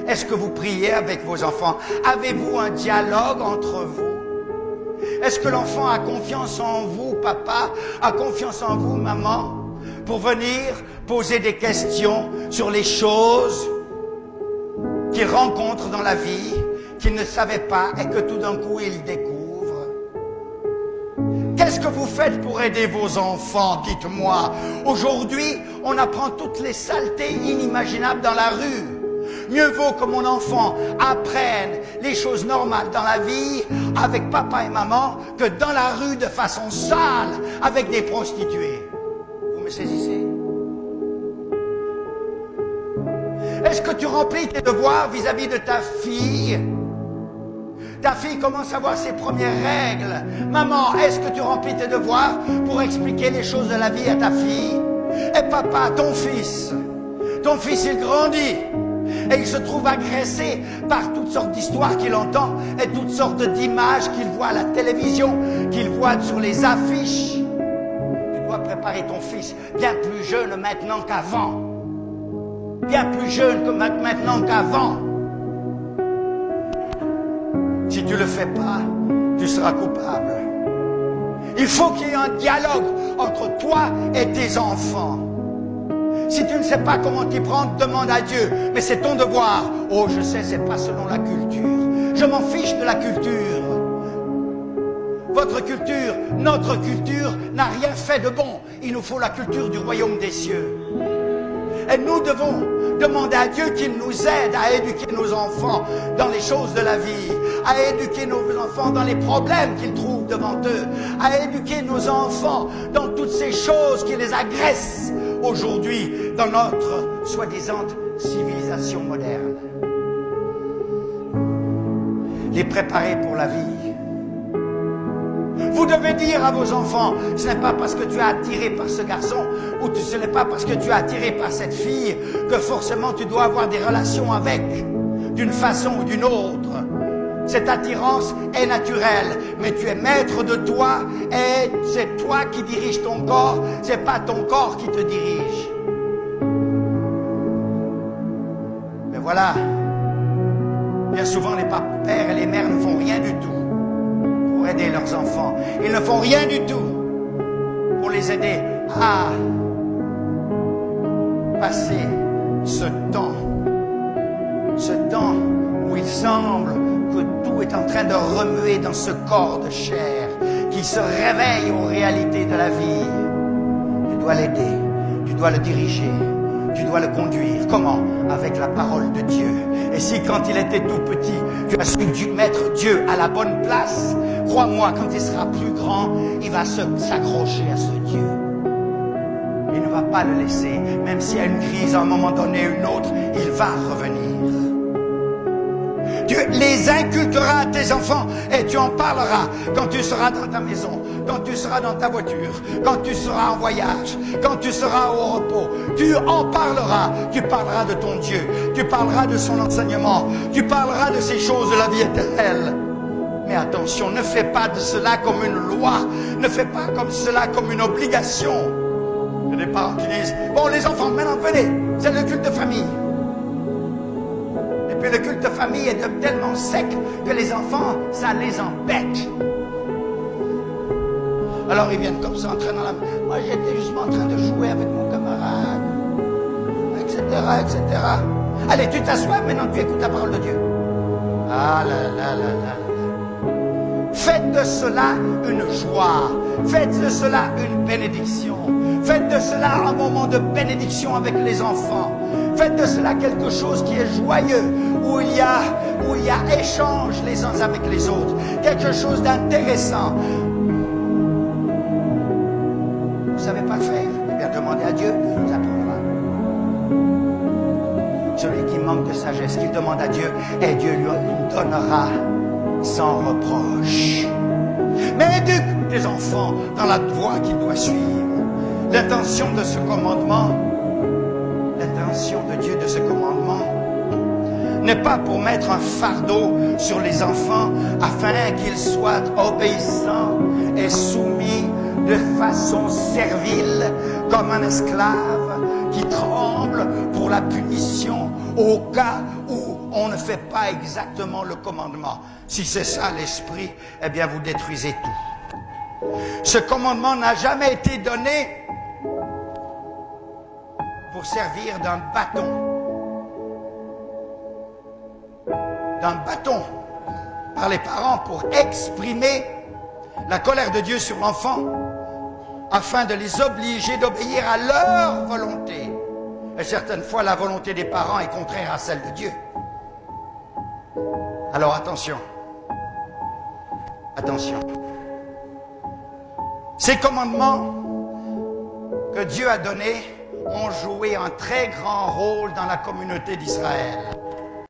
Est-ce que vous priez avec vos enfants? Avez-vous un dialogue entre vous? Est-ce que l'enfant a confiance en vous, papa? A confiance en vous, maman? Pour venir poser des questions sur les choses qu'il rencontre dans la vie, qu'il ne savait pas et que tout d'un coup il découvre. Qu'est-ce que vous faites pour aider vos enfants? Dites-moi. Aujourd'hui, on apprend toutes les saletés inimaginables dans la rue. Mieux vaut que mon enfant apprenne les choses normales dans la vie avec papa et maman que dans la rue de façon sale avec des prostituées. Vous me saisissez? Est-ce que tu remplis tes devoirs vis-à-vis de ta fille? Ta fille commence à avoir ses premières règles. Maman, est-ce que tu remplis tes devoirs pour expliquer les choses de la vie à ta fille? Et papa, ton fils il grandit. Et il se trouve agressé par toutes sortes d'histoires qu'il entend et toutes sortes d'images qu'il voit à la télévision, qu'il voit sur les affiches. Tu dois préparer ton fils bien plus jeune maintenant qu'avant. Bien plus jeune que maintenant qu'avant. Si tu ne le fais pas, tu seras coupable. Il faut qu'il y ait un dialogue entre toi et tes enfants. Si tu ne sais pas comment t'y prendre, demande à Dieu. Mais c'est ton devoir. Oh, je sais, c'est pas selon la culture. Je m'en fiche de la culture. Votre culture, notre culture n'a rien fait de bon. Il nous faut la culture du royaume des cieux. Et nous devons demander à Dieu qu'il nous aide à éduquer nos enfants dans les choses de la vie, à éduquer nos enfants dans les problèmes qu'ils trouvent devant eux, à éduquer nos enfants dans toutes ces choses qui les agressent aujourd'hui dans notre soi-disant civilisation moderne. Les préparer pour la vie. Vous devez dire à vos enfants, ce n'est pas parce que tu es attiré par ce garçon ou ce n'est pas parce que tu es attiré par cette fille que forcément tu dois avoir des relations avec, d'une façon ou d'une autre. Cette attirance est naturelle, mais tu es maître de toi et c'est toi qui diriges ton corps, c'est pas ton corps qui te dirige. Mais voilà, bien souvent les pères et les mères ne font rien du tout pour aider leurs enfants. Ils ne font rien du tout pour les aider à passer ce temps où il semble que tout est en train de remuer dans ce corps de chair qui se réveille aux réalités de la vie. Tu dois l'aider, tu dois le diriger, tu dois le conduire. Comment? Avec la parole de Dieu. Et si quand il était tout petit, tu as su mettre Dieu à la bonne place, crois-moi, quand il sera plus grand, il va s'accrocher à ce Dieu. Il ne va pas le laisser, même s'il y a une crise à un moment donné ou une autre, il va revenir. Tu les inculqueras à tes enfants et tu en parleras quand tu seras dans ta maison, quand tu seras dans ta voiture, quand tu seras en voyage, quand tu seras au repos. Tu en parleras. Tu parleras de ton Dieu. Tu parleras de son enseignement. Tu parleras de ces choses de la vie éternelle. Mais attention, ne fais pas de cela comme une loi. Ne fais pas comme cela comme une obligation. Il y a des parents qui disent, bon les enfants, maintenant venez, c'est le culte de famille. Et puis le culte de famille est tellement sec que les enfants, ça les embête. Alors ils viennent comme ça, en train dans la... Moi j'étais justement en train de jouer avec mon camarade, etc., etc. Allez, tu t'assois, maintenant tu écoutes la parole de Dieu. Ah là là là là là. Faites de cela une joie. Faites de cela une bénédiction. Faites de cela un moment de bénédiction avec les enfants. Faites de cela quelque chose qui est joyeux, où il y a échange les uns avec les autres. Quelque chose d'intéressant. Vous ne savez pas faire? Eh bien, demandez à Dieu, il vous apprendra. Celui qui manque de sagesse, qu'il demande à Dieu, et Dieu lui donnera sans reproche. Mais éduque tes enfants dans la voie qu'il doit suivre. L'intention de ce commandement, l'intention de Dieu de ce commandement, n'est pas pour mettre un fardeau sur les enfants afin qu'ils soient obéissants et soumis de façon servile comme un esclave qui tremble pour la punition au cas où on ne fait pas exactement le commandement. Si c'est ça l'esprit, eh bien vous détruisez tout. Ce commandement n'a jamais été donné pour servir d'un bâton par les parents pour exprimer la colère de Dieu sur l'enfant afin de les obliger d'obéir à leur volonté. Et certaines fois, la volonté des parents est contraire à celle de Dieu. Alors attention. Attention. Ces commandements que Dieu a donnés ont joué un très grand rôle dans la communauté d'Israël.